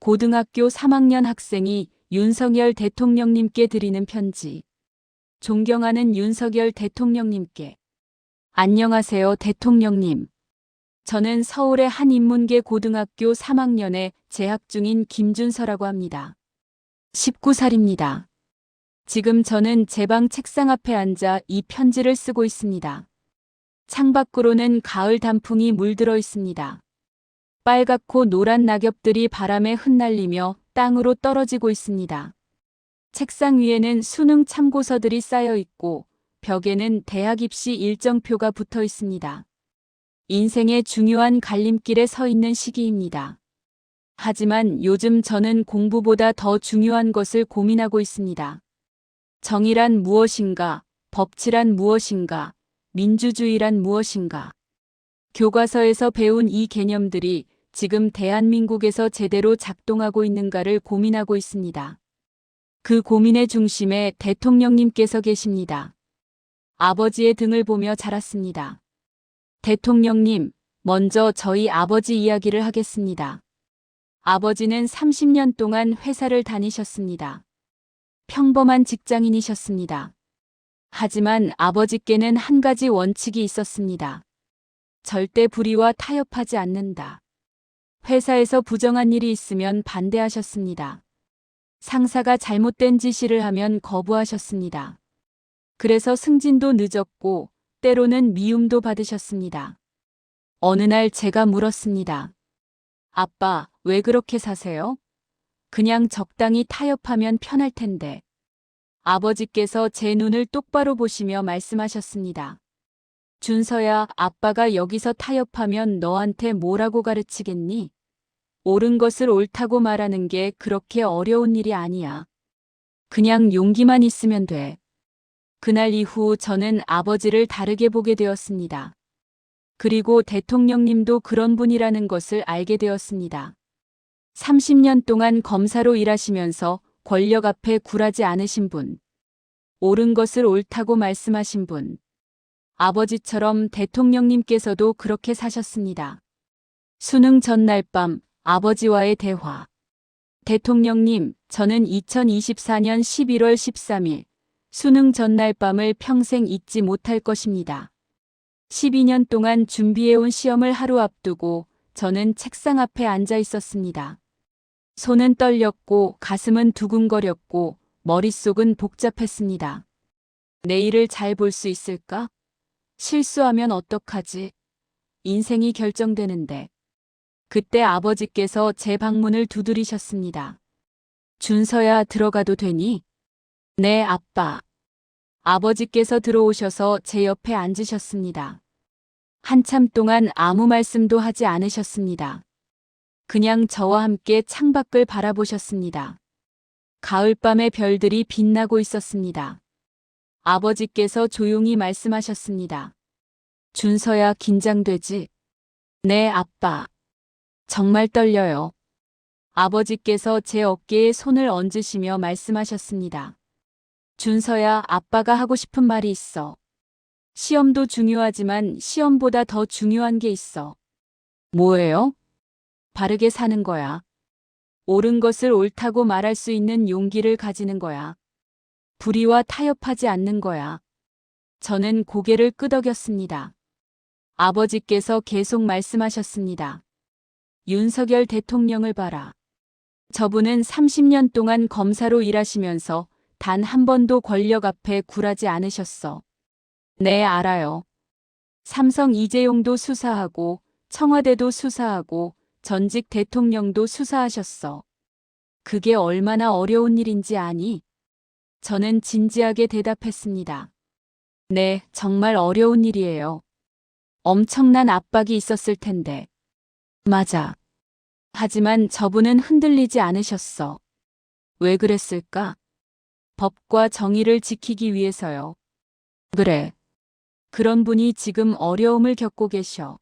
고등학교 3학년 학생이 윤석열 대통령님께 드리는 편지. 존경하는 윤석열 대통령님께. 안녕하세요, 대통령님. 저는 서울의 한 인문계 고등학교 3학년에 재학 중인 김준서라고 합니다. 19살입니다. 지금 저는 제 방 책상 앞에 앉아 이 편지를 쓰고 있습니다. 창밖으로는 가을 단풍이 물들어 있습니다. 빨갛고 노란 낙엽들이 바람에 흩날리며 땅으로 떨어지고 있습니다. 책상 위에는 수능 참고서들이 쌓여 있고 벽에는 대학 입시 일정표가 붙어 있습니다. 인생의 중요한 갈림길에 서 있는 시기입니다. 하지만 요즘 저는 공부보다 더 중요한 것을 고민하고 있습니다. 정의란 무엇인가? 법치란 무엇인가? 민주주의란 무엇인가? 교과서에서 배운 이 개념들이 지금 대한민국에서 제대로 작동하고 있는가를 고민하고 있습니다. 그 고민의 중심에 대통령님께서 계십니다. 아버지의 등을 보며 자랐습니다. 대통령님, 먼저 저희 아버지 이야기를 하겠습니다. 아버지는 30년 동안 회사를 다니셨습니다. 평범한 직장인이셨습니다. 하지만 아버지께는 한 가지 원칙이 있었습니다. 절대 불의와 타협하지 않는다. 회사에서 부정한 일이 있으면 반대하셨습니다. 상사가 잘못된 지시를 하면 거부하셨습니다. 그래서 승진도 늦었고 때로는 미움도 받으셨습니다. 어느 날 제가 물었습니다. 아빠, 왜 그렇게 사세요? 그냥 적당히 타협하면 편할 텐데. 아버지께서 제 눈을 똑바로 보시며 말씀하셨습니다. 준서야, 아빠가 여기서 타협하면 너한테 뭐라고 가르치겠니? 옳은 것을 옳다고 말하는 게 그렇게 어려운 일이 아니야. 그냥 용기만 있으면 돼. 그날 이후 저는 아버지를 다르게 보게 되었습니다. 그리고 대통령님도 그런 분이라는 것을 알게 되었습니다. 30년 동안 검사로 일하시면서 권력 앞에 굴하지 않으신 분. 옳은 것을 옳다고 말씀하신 분. 아버지처럼 대통령님께서도 그렇게 사셨습니다. 수능 전날 밤 아버지와의 대화. 대통령님, 저는 2024년 11월 13일 수능 전날 밤을 평생 잊지 못할 것입니다. 12년 동안 준비해온 시험을 하루 앞두고 저는 책상 앞에 앉아 있었습니다. 손은 떨렸고 가슴은 두근거렸고 머릿속은 복잡했습니다. 내일을 잘 볼 수 있을까? 실수하면 어떡하지? 인생이 결정되는데. 그때 아버지께서 제 방문을 두드리셨습니다. 준서야, 들어가도 되니? 네, 아빠. 아버지께서 들어오셔서 제 옆에 앉으셨습니다. 한참 동안 아무 말씀도 하지 않으셨습니다. 그냥 저와 함께 창밖을 바라보셨습니다. 가을밤의 별들이 빛나고 있었습니다. 아버지께서 조용히 말씀하셨습니다. 준서야, 긴장되지? 네, 아빠. 정말 떨려요. 아버지께서 제 어깨에 손을 얹으시며 말씀하셨습니다. 준서야, 아빠가 하고 싶은 말이 있어. 시험도 중요하지만 시험보다 더 중요한 게 있어. 뭐예요? 바르게 사는 거야. 옳은 것을 옳다고 말할 수 있는 용기를 가지는 거야. 불의와 타협하지 않는 거야. 저는 고개를 끄덕였습니다. 아버지께서 계속 말씀하셨습니다. 윤석열 대통령을 봐라. 저분은 30년 동안 검사로 일하시면서 단 한 번도 권력 앞에 굴하지 않으셨어. 네, 알아요. 삼성 이재용도 수사하고 청와대도 수사하고 전직 대통령도 수사하셨어. 그게 얼마나 어려운 일인지 아니? 저는 진지하게 대답했습니다. 네, 정말 어려운 일이에요. 엄청난 압박이 있었을 텐데. 맞아. 하지만 저분은 흔들리지 않으셨어. 왜 그랬을까? 법과 정의를 지키기 위해서요. 그래. 그런 분이 지금 어려움을 겪고 계셔.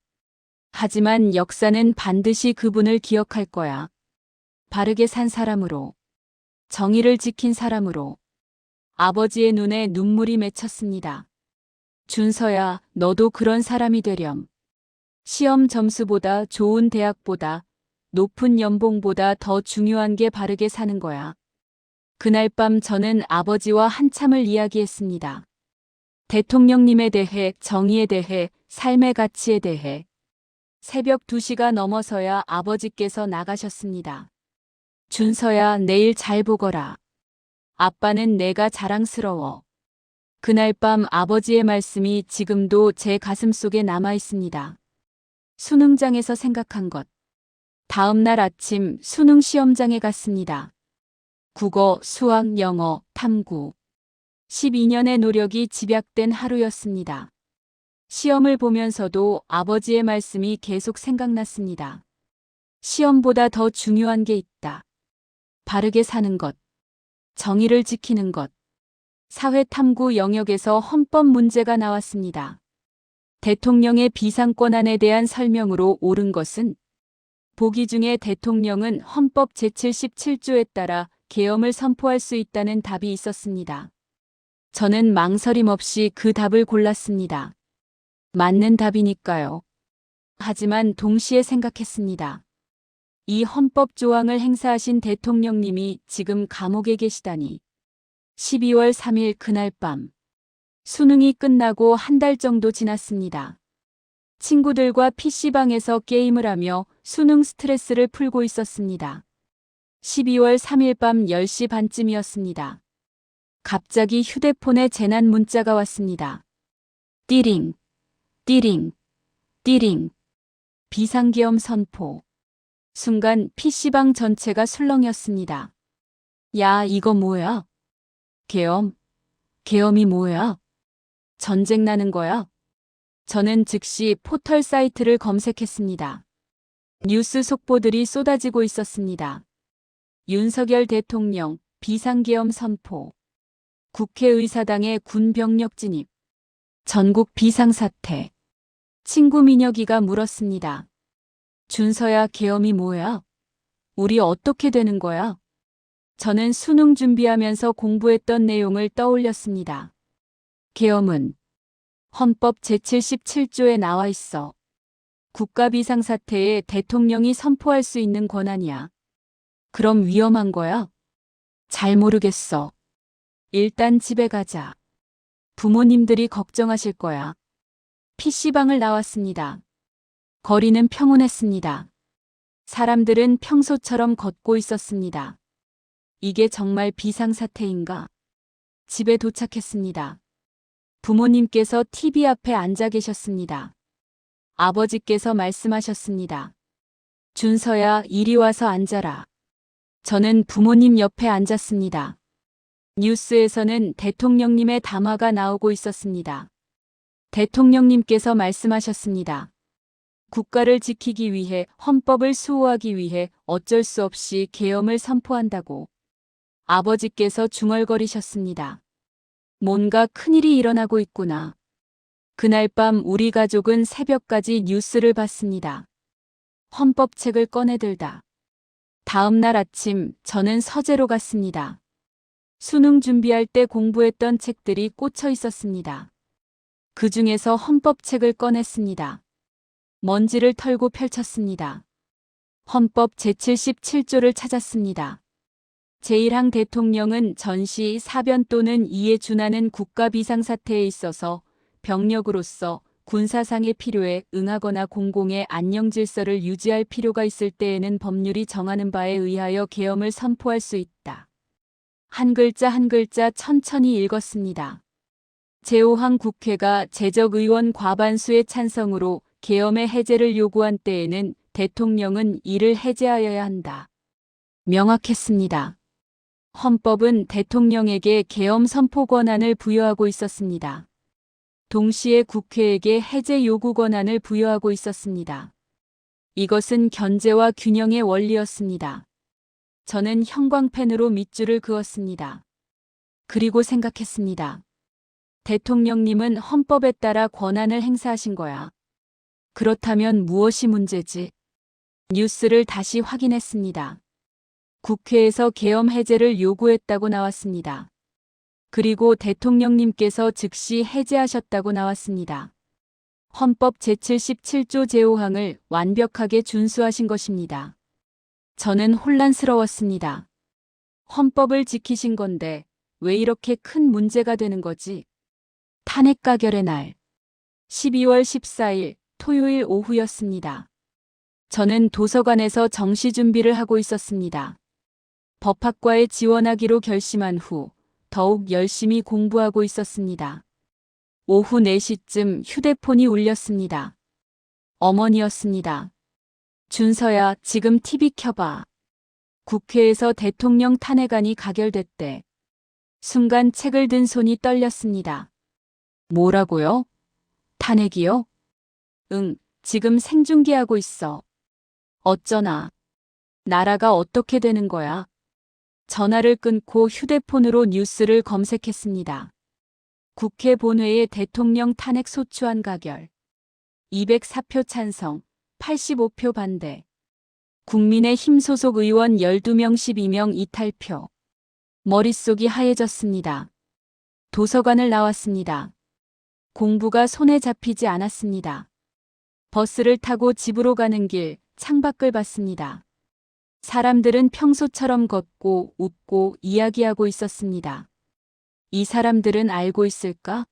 하지만 역사는 반드시 그분을 기억할 거야. 바르게 산 사람으로. 정의를 지킨 사람으로. 아버지의 눈에 눈물이 맺혔습니다. 준서야, 너도 그런 사람이 되렴. 시험 점수보다 좋은 대학보다 높은 연봉보다 더 중요한 게 바르게 사는 거야. 그날 밤 저는 아버지와 한참을 이야기했습니다. 대통령님에 대해, 정의에 대해, 삶의 가치에 대해. 새벽 2시가 넘어서야 아버지께서 나가셨습니다. 준서야, 내일 잘 보거라. 아빠는 내가 자랑스러워. 그날 밤 아버지의 말씀이 지금도 제 가슴속에 남아 있습니다. 수능장에서 생각한 것. 다음 날 아침 수능 시험장에 갔습니다. 국어, 수학, 영어, 탐구. 12년의 노력이 집약된 하루였습니다. 시험을 보면서도 아버지의 말씀이 계속 생각났습니다. 시험보다 더 중요한 게 있다. 바르게 사는 것, 정의를 지키는 것. 사회 탐구 영역에서 헌법 문제가 나왔습니다. 대통령의 비상권한에 대한 설명으로 옳은 것은 보기 중에 대통령은 헌법 제77조에 따라 계엄을 선포할 수 있다는 답이 있었습니다. 저는 망설임 없이 그 답을 골랐습니다. 맞는 답이니까요. 하지만 동시에 생각했습니다. 이 헌법 조항을 행사하신 대통령님이 지금 감옥에 계시다니. 12월 3일 그날 밤. 수능이 끝나고 한 달 정도 지났습니다. 친구들과 PC방에서 게임을 하며 수능 스트레스를 풀고 있었습니다. 12월 3일 밤 10시 반쯤이었습니다. 갑자기 휴대폰에 재난 문자가 왔습니다. 띠링, 띠링, 띠링. 비상계엄 선포. 순간 PC방 전체가 술렁였습니다. 야, 이거 뭐야? 계엄? 계엄이 뭐야? 전쟁 나는 거야? 저는 즉시 포털 사이트를 검색했습니다. 뉴스 속보들이 쏟아지고 있었습니다. 윤석열 대통령 비상계엄 선포. 국회의사당의 군병력 진입. 전국 비상사태. 친구 민혁이가 물었습니다. 준서야, 계엄이 뭐야? 우리 어떻게 되는 거야? 저는 수능 준비하면서 공부했던 내용을 떠올렸습니다. 계엄은 헌법 제77조에 나와 있어. 국가 비상사태에 대통령이 선포할 수 있는 권한이야. 그럼 위험한 거야? 잘 모르겠어. 일단 집에 가자. 부모님들이 걱정하실 거야. PC방을 나왔습니다. 거리는 평온했습니다. 사람들은 평소처럼 걷고 있었습니다. 이게 정말 비상사태인가? 집에 도착했습니다. 부모님께서 TV 앞에 앉아 계셨습니다. 아버지께서 말씀하셨습니다. 준서야, 이리 와서 앉아라. 저는 부모님 옆에 앉았습니다. 뉴스에서는 대통령님의 담화가 나오고 있었습니다. 대통령님께서 말씀하셨습니다. 국가를 지키기 위해, 헌법을 수호하기 위해 어쩔 수 없이 계엄을 선포한다고. 아버지께서 중얼거리셨습니다. 뭔가 큰일이 일어나고 있구나. 그날 밤 우리 가족은 새벽까지 뉴스를 봤습니다. 헌법책을 꺼내들다. 다음 날 아침 저는 서재로 갔습니다. 수능 준비할 때 공부했던 책들이 꽂혀 있었습니다. 그 중에서 헌법책을 꺼냈습니다. 먼지를 털고 펼쳤습니다. 헌법 제77조를 찾았습니다. 제1항 대통령은 전시, 사변 또는 이에 준하는 국가 비상사태에 있어서 병력으로서 군사상의 필요에 응하거나 공공의 안녕 질서를 유지할 필요가 있을 때에는 법률이 정하는 바에 의하여 계엄을 선포할 수 있다. 한 글자 한 글자 천천히 읽었습니다. 제5항 국회가 재적 의원 과반수의 찬성으로 계엄의 해제를 요구한 때에는 대통령은 이를 해제하여야 한다. 명확했습니다. 헌법은 대통령에게 계엄 선포 권한을 부여하고 있었습니다. 동시에 국회에게 해제 요구 권한을 부여하고 있었습니다. 이것은 견제와 균형의 원리였습니다. 저는 형광펜으로 밑줄을 그었습니다. 그리고 생각했습니다. 대통령님은 헌법에 따라 권한을 행사하신 거야. 그렇다면 무엇이 문제지? 뉴스를 다시 확인했습니다. 국회에서 계엄 해제를 요구했다고 나왔습니다. 그리고 대통령님께서 즉시 해제하셨다고 나왔습니다. 헌법 제77조 제5항을 완벽하게 준수하신 것입니다. 저는 혼란스러웠습니다. 헌법을 지키신 건데 왜 이렇게 큰 문제가 되는 거지? 탄핵 가결의 날 12월 14일 토요일 오후였습니다. 저는 도서관에서 정시 준비를 하고 있었습니다. 법학과에 지원하기로 결심한 후 더욱 열심히 공부하고 있었습니다. 오후 4시쯤 휴대폰이 울렸습니다. 어머니였습니다. 준서야, 지금 TV 켜봐. 국회에서 대통령 탄핵안이 가결됐대. 순간 책을 든 손이 떨렸습니다. 뭐라고요? 탄핵이요? 응, 지금 생중계하고 있어. 어쩌나. 나라가 어떻게 되는 거야? 전화를 끊고 휴대폰으로 뉴스를 검색했습니다. 국회 본회의 대통령 탄핵 소추안 가결. 204표 찬성, 85표 반대. 국민의힘 소속 의원 12명 12명 이탈표. 머릿속이 하얘졌습니다. 도서관을 나왔습니다. 공부가 손에 잡히지 않았습니다. 버스를 타고 집으로 가는 길 창밖을 봤습니다. 사람들은 평소처럼 걷고 웃고 이야기하고 있었습니다. 이 사람들은 알고 있을까?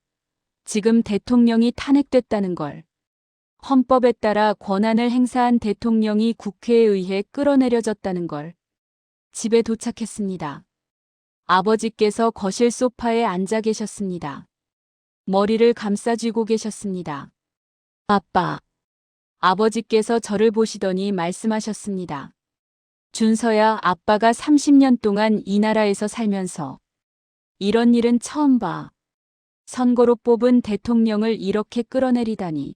지금 대통령이 탄핵됐다는 걸. 헌법에 따라 권한을 행사한 대통령이 국회에 의해 끌어내려졌다는 걸. 집에 도착했습니다. 아버지께서 거실 소파에 앉아 계셨습니다. 머리를 감싸쥐고 계셨습니다. 아빠. 아버지께서 저를 보시더니 말씀하셨습니다. 준서야, 아빠가 30년 동안 이 나라에서 살면서 이런 일은 처음 봐. 선거로 뽑은 대통령을 이렇게 끌어내리다니.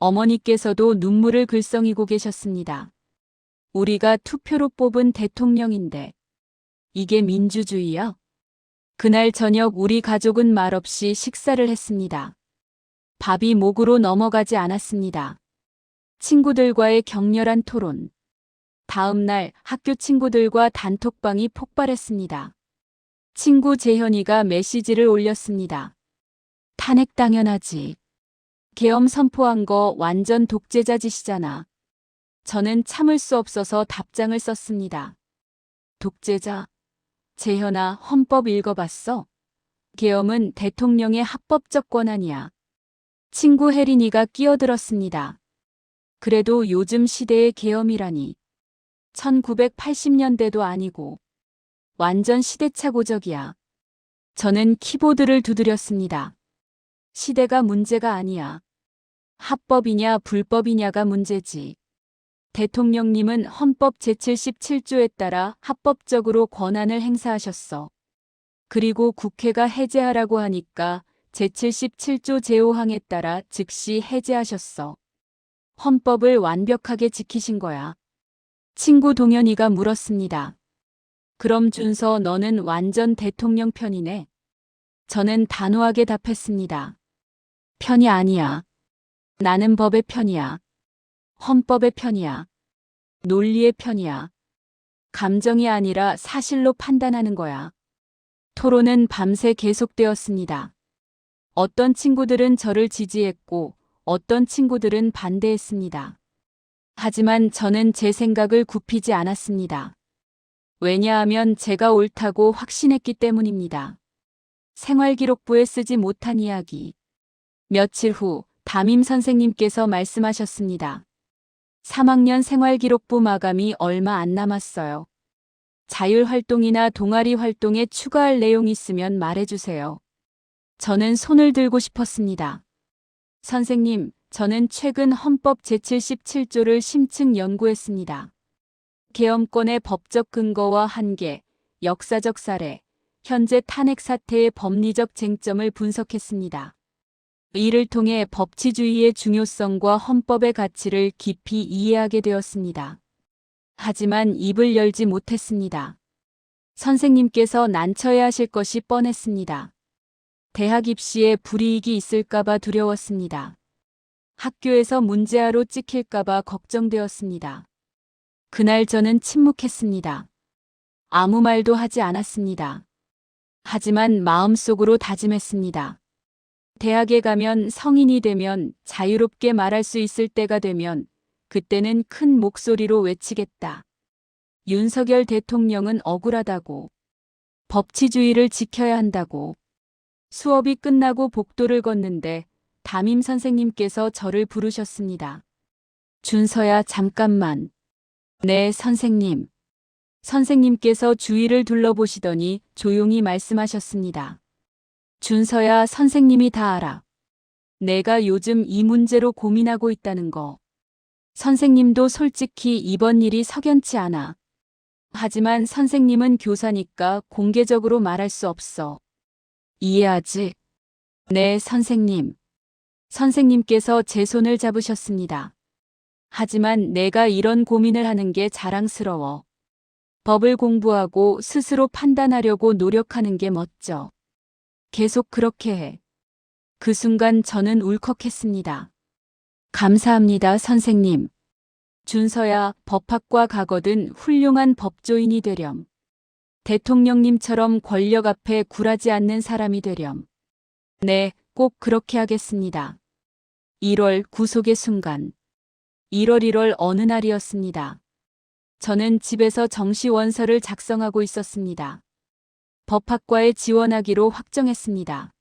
어머니께서도 눈물을 글썽이고 계셨습니다. 우리가 투표로 뽑은 대통령인데 이게 민주주의야? 그날 저녁 우리 가족은 말없이 식사를 했습니다. 밥이 목으로 넘어가지 않았습니다. 친구들과의 격렬한 토론. 다음 날 학교 친구들과 단톡방이 폭발했습니다. 친구 재현이가 메시지를 올렸습니다. 탄핵 당연하지. 계엄 선포한 거 완전 독재자 짓이잖아. 저는 참을 수 없어서 답장을 썼습니다. 독재자. 재현아, 헌법 읽어봤어? 계엄은 대통령의 합법적 권한이야. 친구 혜린이가 끼어들었습니다. 그래도 요즘 시대의 계엄이라니. 1980년대도 아니고. 완전 시대착오적이야. 저는 키보드를 두드렸습니다. 시대가 문제가 아니야. 합법이냐 불법이냐가 문제지. 대통령님은 헌법 제77조에 따라 합법적으로 권한을 행사하셨어. 그리고 국회가 해제하라고 하니까 제77조 제5항에 따라 즉시 해제하셨어. 헌법을 완벽하게 지키신 거야. 친구 동현이가 물었습니다. 그럼 준서 너는 완전 대통령 편이네? 저는 단호하게 답했습니다. 편이 아니야. 나는 법의 편이야. 헌법의 편이야. 논리의 편이야. 감정이 아니라 사실로 판단하는 거야. 토론은 밤새 계속되었습니다. 어떤 친구들은 저를 지지했고 어떤 친구들은 반대했습니다. 하지만 저는 제 생각을 굽히지 않았습니다. 왜냐하면 제가 옳다고 확신했기 때문입니다. 생활기록부에 쓰지 못한 이야기. 며칠 후 담임 선생님께서 말씀하셨습니다. 3학년 생활기록부 마감이 얼마 안 남았어요. 자율활동이나 동아리 활동에 추가할 내용 있으면 말해주세요. 저는 손을 들고 싶었습니다. 선생님, 저는 최근 헌법 제77조를 심층 연구했습니다. 계엄권의 법적 근거와 한계, 역사적 사례, 현재 탄핵 사태의 법리적 쟁점을 분석했습니다. 이를 통해 법치주의의 중요성과 헌법의 가치를 깊이 이해하게 되었습니다. 하지만 입을 열지 못했습니다. 선생님께서 난처해 하실 것이 뻔했습니다. 대학 입시에 불이익이 있을까봐 두려웠습니다. 학교에서 문제아로 찍힐까봐 걱정되었습니다. 그날 저는 침묵했습니다. 아무 말도 하지 않았습니다. 하지만 마음속으로 다짐했습니다. 대학에 가면 성인이 되면 자유롭게 말할 수 있을 때가 되면 그때는 큰 목소리로 외치겠다. 윤석열 대통령은 억울하다고, 법치주의를 지켜야 한다고. 수업이 끝나고 복도를 걷는데 담임 선생님께서 저를 부르셨습니다. 준서야, 잠깐만. 네, 선생님. 선생님께서 주위를 둘러보시더니 조용히 말씀하셨습니다. 준서야, 선생님이 다 알아. 내가 요즘 이 문제로 고민하고 있다는 거. 선생님도 솔직히 이번 일이 석연치 않아. 하지만 선생님은 교사니까 공개적으로 말할 수 없어. 이해하지? 네, 선생님. 선생님께서 제 손을 잡으셨습니다. 하지만 내가 이런 고민을 하는 게 자랑스러워. 법을 공부하고 스스로 판단하려고 노력하는 게 멋져. 계속 그렇게 해. 그 순간 저는 울컥했습니다. 감사합니다, 선생님. 준서야, 법학과 가거든 훌륭한 법조인이 되렴. 대통령님처럼 권력 앞에 굴하지 않는 사람이 되렴. 네, 꼭 그렇게 하겠습니다. 1월 구속의 순간. 1월 어느 날이었습니다. 저는 집에서 정시 원서를 작성하고 있었습니다. 법학과에 지원하기로 확정했습니다.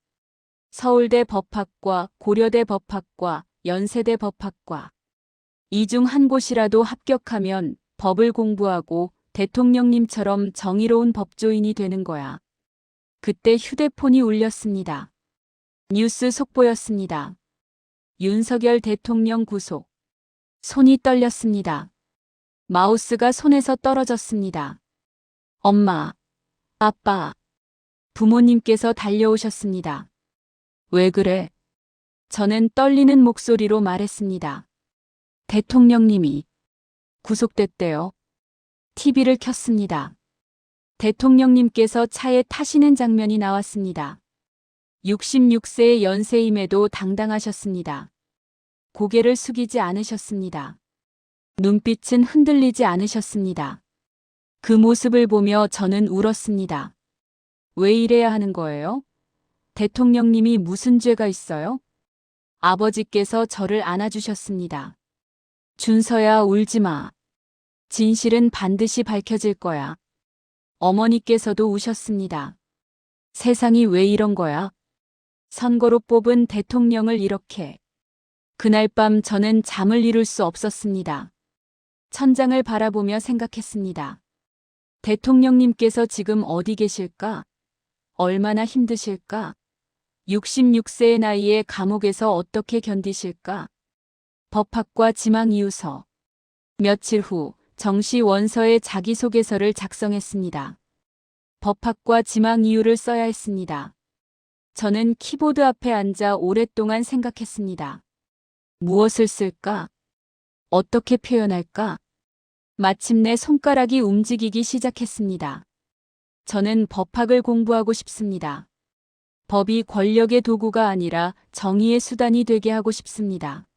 서울대 법학과, 고려대 법학과, 연세대 법학과. 이 중 한 곳이라도 합격하면 법을 공부하고 대통령님처럼 정의로운 법조인이 되는 거야. 그때 휴대폰이 울렸습니다. 뉴스 속보였습니다. 윤석열 대통령 구속. 손이 떨렸습니다. 마우스가 손에서 떨어졌습니다. 엄마, 아빠, 부모님께서 달려오셨습니다. 왜 그래? 저는 떨리는 목소리로 말했습니다. 대통령님이 구속됐대요. TV를 켰습니다. 대통령님께서 차에 타시는 장면이 나왔습니다. 66세의 연세임에도 당당하셨습니다. 고개를 숙이지 않으셨습니다. 눈빛은 흔들리지 않으셨습니다. 그 모습을 보며 저는 울었습니다. 왜 이래야 하는 거예요? 대통령님이 무슨 죄가 있어요? 아버지께서 저를 안아주셨습니다. 준서야, 울지 마. 진실은 반드시 밝혀질 거야. 어머니께서도 우셨습니다. 세상이 왜 이런 거야? 선거로 뽑은 대통령을 이렇게. 그날 밤 저는 잠을 이룰 수 없었습니다. 천장을 바라보며 생각했습니다. 대통령님께서 지금 어디 계실까? 얼마나 힘드실까? 66세의 나이에 감옥에서 어떻게 견디실까? 법학과 지망 이유서. 며칠 후 정시 원서에 자기소개서를 작성했습니다. 법학과 지망 이유를 써야 했습니다. 저는 키보드 앞에 앉아 오랫동안 생각했습니다. 무엇을 쓸까? 어떻게 표현할까? 마침내 손가락이 움직이기 시작했습니다. 저는 법학을 공부하고 싶습니다. 법이 권력의 도구가 아니라 정의의 수단이 되게 하고 싶습니다.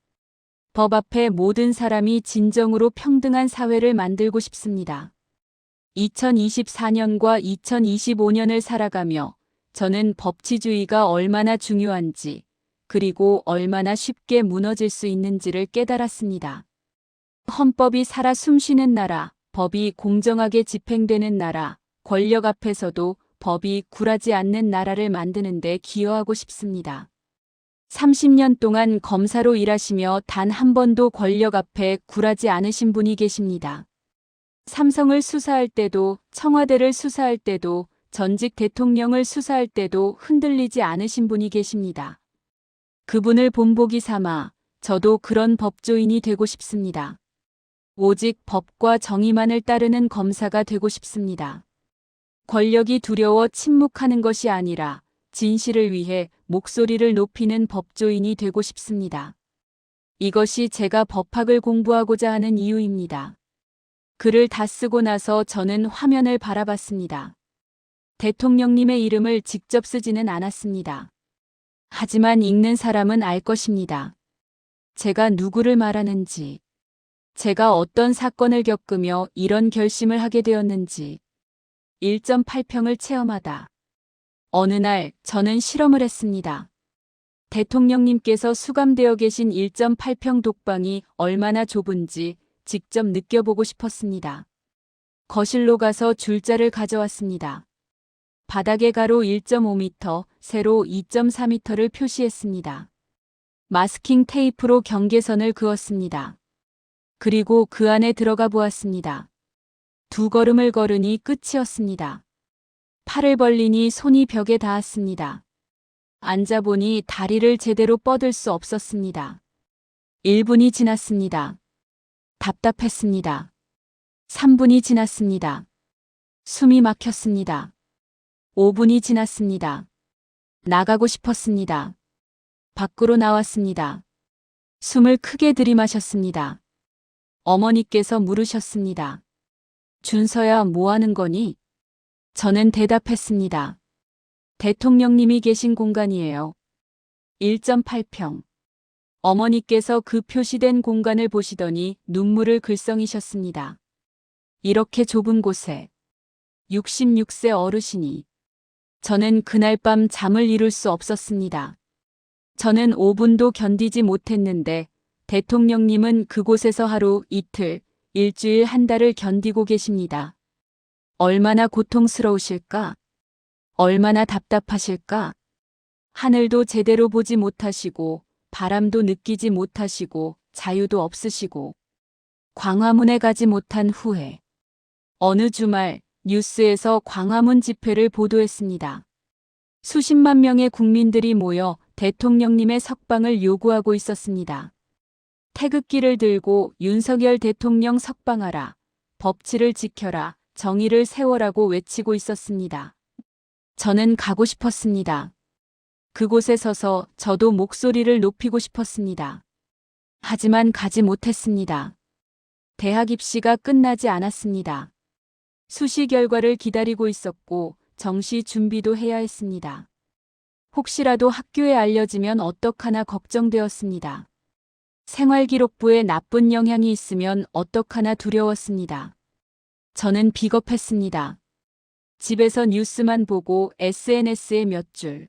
법 앞에 모든 사람이 진정으로 평등한 사회를 만들고 싶습니다. 2024년과 2025년을 살아가며 저는 법치주의가 얼마나 중요한지, 그리고 얼마나 쉽게 무너질 수 있는지를 깨달았습니다. 헌법이 살아 숨쉬는 나라, 법이 공정하게 집행되는 나라, 권력 앞에서도 법이 굴하지 않는 나라를 만드는 데 기여하고 싶습니다. 30년 동안 검사로 일하시며 단 한 번도 권력 앞에 굴하지 않으신 분이 계십니다. 삼성을 수사할 때도, 청와대를 수사할 때도, 전직 대통령을 수사할 때도 흔들리지 않으신 분이 계십니다. 그분을 본보기 삼아 저도 그런 법조인이 되고 싶습니다. 오직 법과 정의만을 따르는 검사가 되고 싶습니다. 권력이 두려워 침묵하는 것이 아니라 진실을 위해 목소리를 높이는 법조인이 되고 싶습니다. 이것이 제가 법학을 공부하고자 하는 이유입니다. 글을 다 쓰고 나서 저는 화면을 바라봤습니다. 대통령님의 이름을 직접 쓰지는 않았습니다. 하지만 읽는 사람은 알 것입니다. 제가 누구를 말하는지, 제가 어떤 사건을 겪으며 이런 결심을 하게 되었는지. 1.8평을 체험하다. 어느 날 저는 실험을 했습니다. 대통령님께서 수감되어 계신 1.8평 독방이 얼마나 좁은지 직접 느껴보고 싶었습니다. 거실로 가서 줄자를 가져왔습니다. 바닥에 가로 1.5m, 세로 2.4m를 표시했습니다. 마스킹 테이프로 경계선을 그었습니다. 그리고 그 안에 들어가 보았습니다. 2걸음을 걸으니 끝이었습니다. 팔을 벌리니 손이 벽에 닿았습니다. 앉아보니 다리를 제대로 뻗을 수 없었습니다. 1분이 지났습니다. 답답했습니다. 3분이 지났습니다. 숨이 막혔습니다. 5분이 지났습니다. 나가고 싶었습니다. 밖으로 나왔습니다. 숨을 크게 들이마셨습니다. 어머니께서 물으셨습니다. 준서야, 뭐 하는 거니? 저는 대답했습니다. 대통령님이 계신 공간이에요. 1.8평. 어머니께서 그 표시된 공간을 보시더니 눈물을 글썽이셨습니다. 이렇게 좁은 곳에 66세 어르신이. 저는 그날 밤 잠을 이룰 수 없었습니다. 저는 5분도 견디지 못했는데 대통령님은 그곳에서 하루, 이틀, 일주일, 한 달을 견디고 계십니다. 얼마나 고통스러우실까? 얼마나 답답하실까? 하늘도 제대로 보지 못하시고 바람도 느끼지 못하시고 자유도 없으시고 광화문에 가지 못한 후에 어느 주말 뉴스에서 광화문 집회를 보도했습니다. 수십만 명의 국민들이 모여 대통령님의 석방을 요구하고 있었습니다. 태극기를 들고 윤석열 대통령 석방하라, 법치를 지켜라, 정의를 세워라고 외치고 있었습니다. 저는 가고 싶었습니다. 그곳에 서서 저도 목소리를 높이고 싶었습니다. 하지만 가지 못했습니다. 대학 입시가 끝나지 않았습니다. 수시 결과를 기다리고 있었고 정시 준비도 해야 했습니다. 혹시라도 학교에 알려지면 어떡하나 걱정되었습니다. 생활기록부에 나쁜 영향이 있으면 어떡하나 두려웠습니다. 저는 비겁했습니다. 집에서 뉴스만 보고 SNS에 몇 줄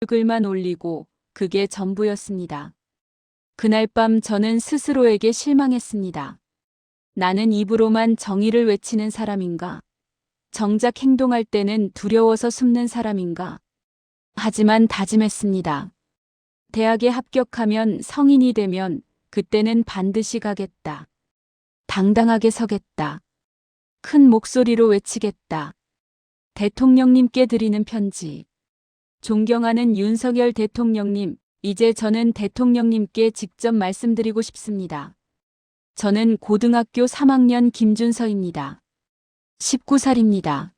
글만 올리고 그게 전부였습니다. 그날 밤 저는 스스로에게 실망했습니다. 나는 입으로만 정의를 외치는 사람인가? 정작 행동할 때는 두려워서 숨는 사람인가? 하지만 다짐했습니다. 대학에 합격하면, 성인이 되면 그때는 반드시 가겠다. 당당하게 서겠다. 큰 목소리로 외치겠다. 대통령님께 드리는 편지. 존경하는 윤석열 대통령님, 이제 저는 대통령님께 직접 말씀드리고 싶습니다. 저는 고등학교 3학년 김준서입니다. 19살입니다.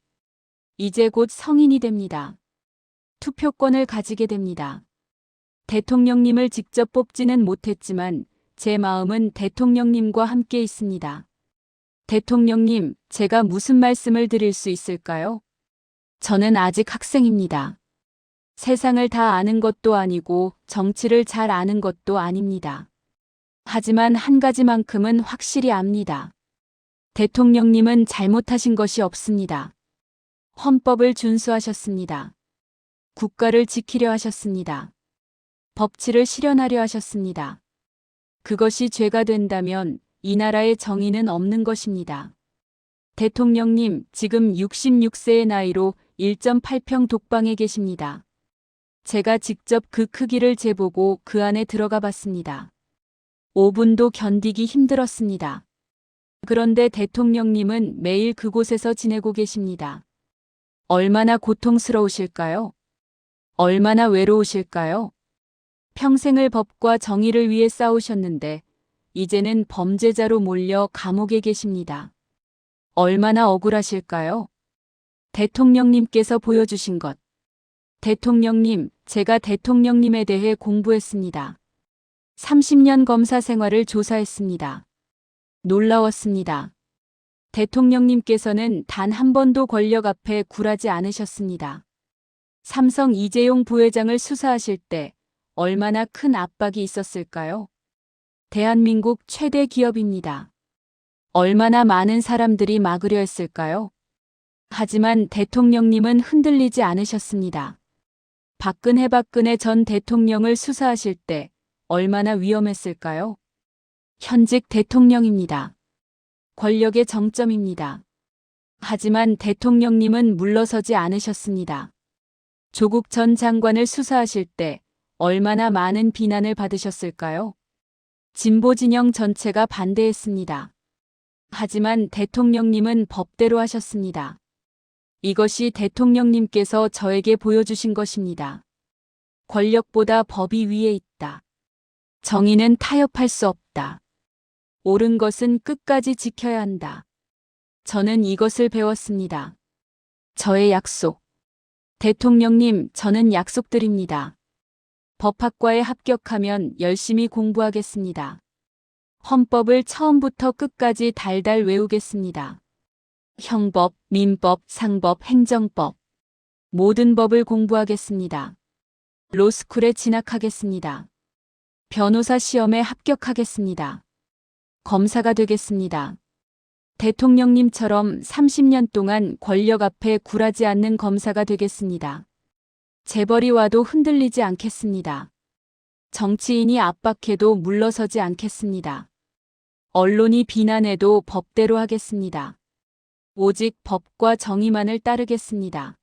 이제 곧 성인이 됩니다. 투표권을 가지게 됩니다. 대통령님을 직접 뽑지는 못했지만 제 마음은 대통령님과 함께 있습니다. 대통령님, 제가 무슨 말씀을 드릴 수 있을까요? 저는 아직 학생입니다. 세상을 다 아는 것도 아니고 정치를 잘 아는 것도 아닙니다. 하지만 한 가지만큼은 확실히 압니다. 대통령님은 잘못하신 것이 없습니다. 헌법을 준수하셨습니다. 국가를 지키려 하셨습니다. 법치를 실현하려 하셨습니다. 그것이 죄가 된다면 이 나라의 정의는 없는 것입니다. 대통령님, 지금 66세의 나이로 1.8평 독방에 계십니다. 제가 직접 그 크기를 재보고 그 안에 들어가 봤습니다. 5분도 견디기 힘들었습니다. 그런데 대통령님은 매일 그곳에서 지내고 계십니다. 얼마나 고통스러우실까요? 얼마나 외로우실까요? 평생을 법과 정의를 위해 싸우셨는데 이제는 범죄자로 몰려 감옥에 계십니다. 얼마나 억울하실까요? 대통령님께서 보여주신 것. 대통령님, 제가 대통령님에 대해 공부했습니다. 30년 검사 생활을 조사했습니다. 놀라웠습니다. 대통령님께서는 단 한 번도 권력 앞에 굴하지 않으셨습니다. 삼성 이재용 부회장을 수사하실 때 얼마나 큰 압박이 있었을까요? 대한민국 최대 기업입니다. 얼마나 많은 사람들이 막으려 했을까요? 하지만 대통령님은 흔들리지 않으셨습니다. 박근혜 전 대통령을 수사하실 때 얼마나 위험했을까요? 현직 대통령입니다. 권력의 정점입니다. 하지만 대통령님은 물러서지 않으셨습니다. 조국 전 장관을 수사하실 때 얼마나 많은 비난을 받으셨을까요? 진보 진영 전체가 반대했습니다. 하지만 대통령님은 법대로 하셨습니다. 이것이 대통령님께서 저에게 보여주신 것입니다. 권력보다 법이 위에 있다. 정의는 타협할 수 없다. 옳은 것은 끝까지 지켜야 한다. 저는 이것을 배웠습니다. 저의 약속. 대통령님, 저는 약속드립니다. 법학과에 합격하면 열심히 공부하겠습니다. 헌법을 처음부터 끝까지 달달 외우겠습니다. 형법, 민법, 상법, 행정법. 모든 법을 공부하겠습니다. 로스쿨에 진학하겠습니다. 변호사 시험에 합격하겠습니다. 검사가 되겠습니다. 대통령님처럼 30년 동안 권력 앞에 굴하지 않는 검사가 되겠습니다. 재벌이 와도 흔들리지 않겠습니다. 정치인이 압박해도 물러서지 않겠습니다. 언론이 비난해도 법대로 하겠습니다. 오직 법과 정의만을 따르겠습니다.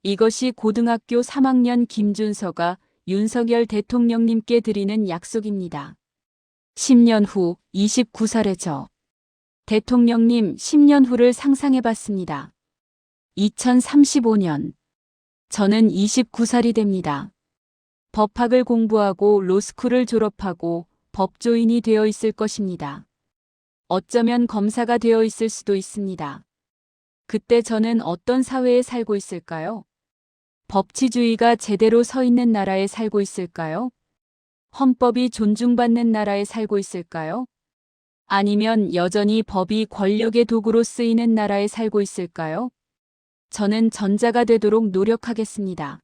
이것이 고등학교 3학년 김준서가 윤석열 대통령님께 드리는 약속입니다. 10년 후 29살의 저. 대통령님, 10년 후를 상상해봤습니다. 2035년. 저는 29살이 됩니다. 법학을 공부하고 로스쿨을 졸업하고 법조인이 되어 있을 것입니다. 어쩌면 검사가 되어 있을 수도 있습니다. 그때 저는 어떤 사회에 살고 있을까요? 법치주의가 제대로 서 있는 나라에 살고 있을까요? 헌법이 존중받는 나라에 살고 있을까요? 아니면 여전히 법이 권력의 도구로 쓰이는 나라에 살고 있을까요? 저는 전자가 되도록 노력하겠습니다.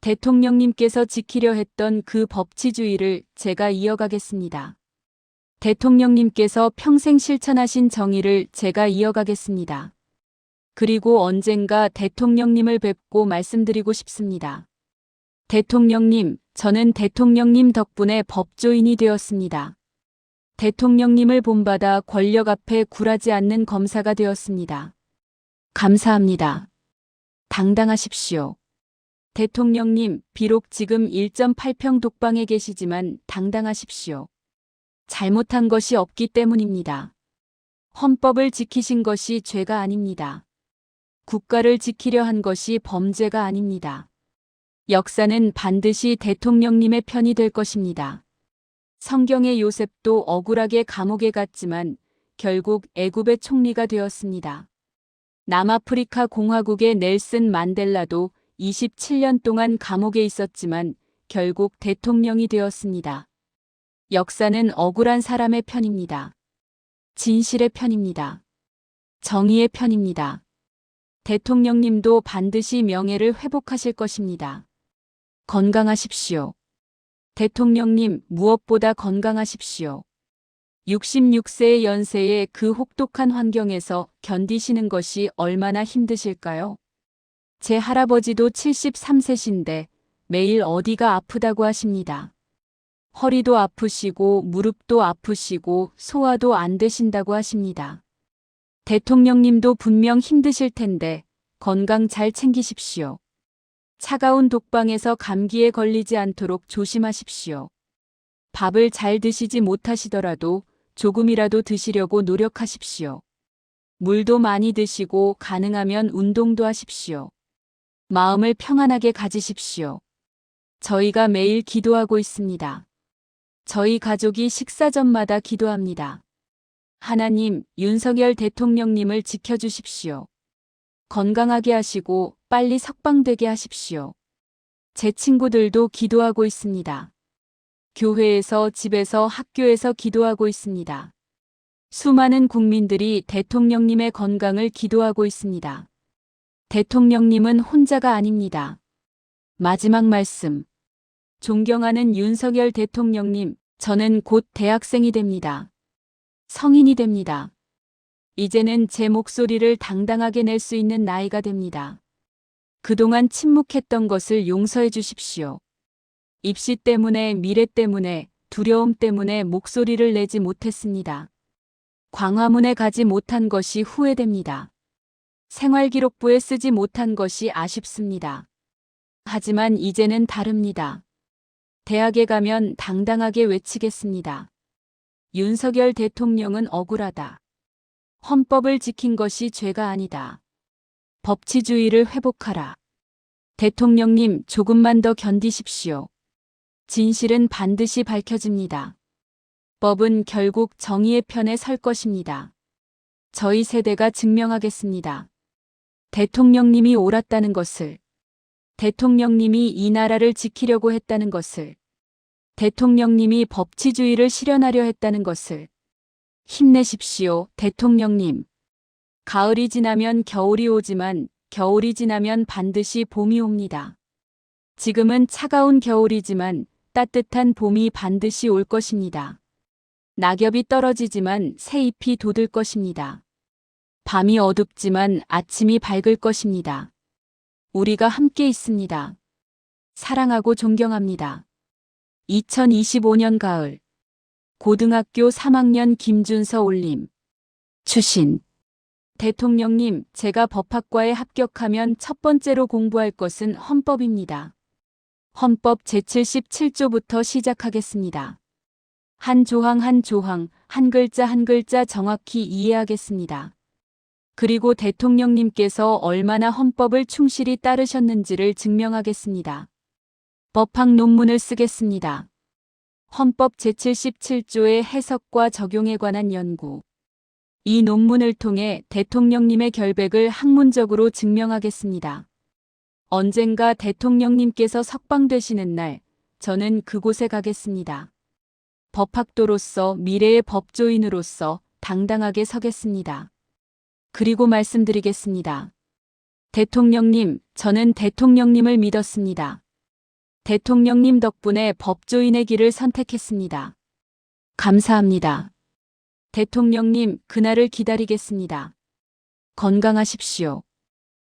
대통령님께서 지키려 했던 그 법치주의를 제가 이어가겠습니다. 대통령님께서 평생 실천하신 정의를 제가 이어가겠습니다. 그리고 언젠가 대통령님을 뵙고 말씀드리고 싶습니다. 대통령님, 저는 대통령님 덕분에 법조인이 되었습니다. 대통령님을 본받아 권력 앞에 굴하지 않는 검사가 되었습니다. 감사합니다. 당당하십시오. 대통령님, 비록 지금 1.8평 독방에 계시지만 당당하십시오. 잘못한 것이 없기 때문입니다. 헌법을 지키신 것이 죄가 아닙니다. 국가를 지키려 한 것이 범죄가 아닙니다. 역사는 반드시 대통령님의 편이 될 것입니다. 성경의 요셉도 억울하게 감옥에 갔지만 결국 애굽의 총리가 되었습니다. 남아프리카 공화국의 넬슨 만델라도 27년 동안 감옥에 있었지만 결국 대통령이 되었습니다. 역사는 억울한 사람의 편입니다. 진실의 편입니다. 정의의 편입니다. 대통령님도 반드시 명예를 회복하실 것입니다. 건강하십시오. 대통령님, 무엇보다 건강하십시오. 66세의 연세에 그 혹독한 환경에서 견디시는 것이 얼마나 힘드실까요? 제 할아버지도 73세신데 매일 어디가 아프다고 하십니다. 허리도 아프시고 무릎도 아프시고 소화도 안 되신다고 하십니다. 대통령님도 분명 힘드실 텐데 건강 잘 챙기십시오. 차가운 독방에서 감기에 걸리지 않도록 조심하십시오. 밥을 잘 드시지 못하시더라도 조금이라도 드시려고 노력하십시오. 물도 많이 드시고 가능하면 운동도 하십시오. 마음을 평안하게 가지십시오. 저희가 매일 기도하고 있습니다. 저희 가족이 식사 전마다 기도합니다. 하나님, 윤석열 대통령님을 지켜주십시오. 건강하게 하시고 빨리 석방되게 하십시오. 제 친구들도 기도하고 있습니다. 교회에서, 집에서, 학교에서 기도하고 있습니다. 수많은 국민들이 대통령님의 건강을 기도하고 있습니다. 대통령님은 혼자가 아닙니다. 마지막 말씀. 존경하는 윤석열 대통령님, 저는 곧 대학생이 됩니다. 성인이 됩니다. 이제는 제 목소리를 당당하게 낼 수 있는 나이가 됩니다. 그동안 침묵했던 것을 용서해 주십시오. 입시 때문에, 미래 때문에, 두려움 때문에 목소리를 내지 못했습니다. 광화문에 가지 못한 것이 후회됩니다. 생활기록부에 쓰지 못한 것이 아쉽습니다. 하지만 이제는 다릅니다. 대학에 가면 당당하게 외치겠습니다. 윤석열 대통령은 억울하다. 헌법을 지킨 것이 죄가 아니다. 법치주의를 회복하라. 대통령님, 조금만 더 견디십시오. 진실은 반드시 밝혀집니다. 법은 결국 정의의 편에 설 것입니다. 저희 세대가 증명하겠습니다. 대통령님이 옳았다는 것을, 대통령님이 이 나라를 지키려고 했다는 것을, 대통령님이 법치주의를 실현하려 했다는 것을. 힘내십시오, 대통령님. 가을이 지나면 겨울이 오지만 겨울이 지나면 반드시 봄이 옵니다. 지금은 차가운 겨울이지만 따뜻한 봄이 반드시 올 것입니다. 낙엽이 떨어지지만 새 잎이 돋을 것입니다. 밤이 어둡지만 아침이 밝을 것입니다. 우리가 함께 있습니다. 사랑하고 존경합니다. 2025년 가을 고등학교 3학년 김준서 올림. 추신. 대통령님, 제가 법학과에 합격하면 첫 번째로 공부할 것은 헌법입니다. 헌법 제77조부터 시작하겠습니다. 한 조항 한 조항, 한 글자 한 글자 정확히 이해하겠습니다. 그리고 대통령님께서 얼마나 헌법을 충실히 따르셨는지를 증명하겠습니다. 법학 논문을 쓰겠습니다. 헌법 제77조의 해석과 적용에 관한 연구. 이 논문을 통해 대통령님의 결백을 학문적으로 증명하겠습니다. 언젠가 대통령님께서 석방되시는 날, 저는 그곳에 가겠습니다. 법학도로서 미래의 법조인으로서 당당하게 서겠습니다. 그리고 말씀드리겠습니다. 대통령님, 저는 대통령님을 믿었습니다. 대통령님 덕분에 법조인의 길을 선택했습니다. 감사합니다. 대통령님, 그날을 기다리겠습니다. 건강하십시오.